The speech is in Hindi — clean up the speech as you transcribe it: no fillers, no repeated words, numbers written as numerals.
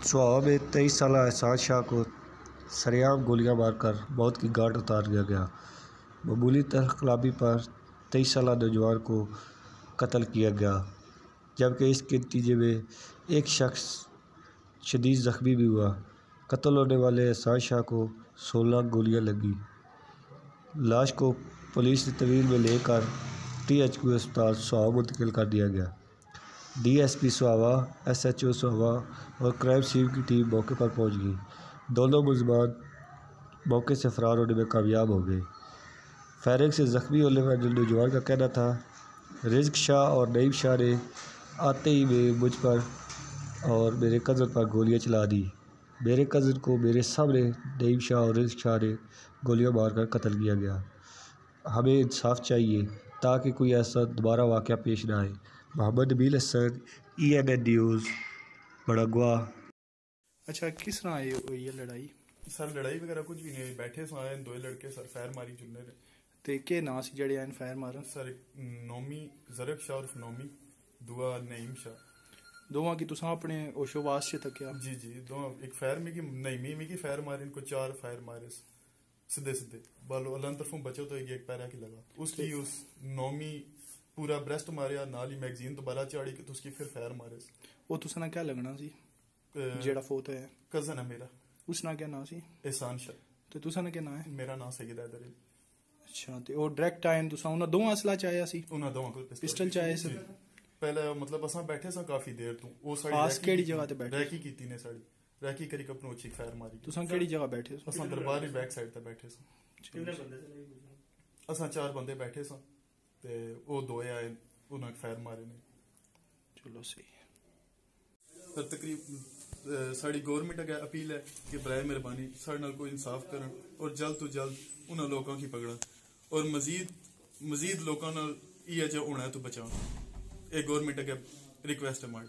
सुहावा में 23 साल एहसान शाह को सरेआम गोलियां मारकर मौत की घाट उतार दिया गया। मामूली तहख़्लाबी पर 23 साल नौजवान को कत्ल किया गया, जबकि इसके नतीजे में एक शख्स शदीद ज़ख्मी भी हुआ। कत्ल होने वाले एहसान शाह को 16 गोलियां लगी। लाश को पुलिस ने तहवील में लेकर THQ अस्पताल सुहावा मुंतकिल कर दिया गया। DSP सुहावा, SHO सुहावा और क्राइम सीन की टीम मौके पर पहुंच गई। दोनों मुलज़मान मौके से फ़रार होने में कामयाब हो गए। फायरिंग से ज़ख्मी होने वाले नौजवान का कहना था, रिज़्क शाह और नईम शाह ने आते ही में मुझ पर और मेरे कज़न पर गोलियां चला दी। मेरे कज़न को मेरे सामने नईम शाह और रिज़्क शाह ने गोलियां मारकर कत्ल किया गया। हमें इंसाफ चाहिए ताकि कोई ऐसा दोबारा वाक़या पेश न आए। Mohammad Nabeel Hasan, ENN news, Badgawa. अच्छा, किस तरह आई हुई है लड़ाई? सर लड़ाई वगैरह कुछ भी नहीं, बैठे सो आए दो लड़के सर फायर मारी चुनने ते के नाम से जड़े आए फायर मारन? सर नोमी ज़रक शाह और नोमी, दुआ नईम शाह। दोवां की तुसा अपने ओशोवास से तक क्या? जी दो एक फायर में की नईमी में की फायर मारे, इनको 4 फायर मारे सीधे सीधे बालो अल्लाह तरफों बचे तो एक पैरा की लगा उसकी। उस नोमी पूरा ब्रेस्ट मारिया, नाल ही मैगजीन दोबारा चाड़ी कि तो उसकी फिर फायर मारे। वो तुसा क्या लगना सी जेड़ा फोत है? कजन है मेरा। उसना क्या नाम सी? एहसान शाह। तो तुसा क्या नाम है? मेरा नाम सैयद हैदर। अच्छा, ते वो डायरेक्ट आए तुसा उन्हां दोवां असला चाया सी? उन्हां दोवां कोल पिस्टल चाया सी? पहले मतलब असां बैठे सा काफी देर तो वो साइड खास केड़ी जगह ते बैठे? रैकी कीती ने साड़ी रैकी करी कपनो अच्छी फायर मारी। तुसा केड़ी जगह बैठे? असां दरबार बैक साइड ते बैठे सा। कितने बंदे थे? असां 4 बंदे बैठे सा ते वो दो आए उन्हें फायर मारे ने। चलो सही है। पर तकरीब साड़ी गवर्नमेंट अगर अपील है कि बराए मेहरबानी साढ़े नाल कोई इंसाफ करन और जल्द तो जल्द उन्हें लोगों की पकड़न और मजीद लोगों नाल ये जो होना है तो बचाओ। ये गवर्नमेंट अगर रिक्वेस्ट है हमारी।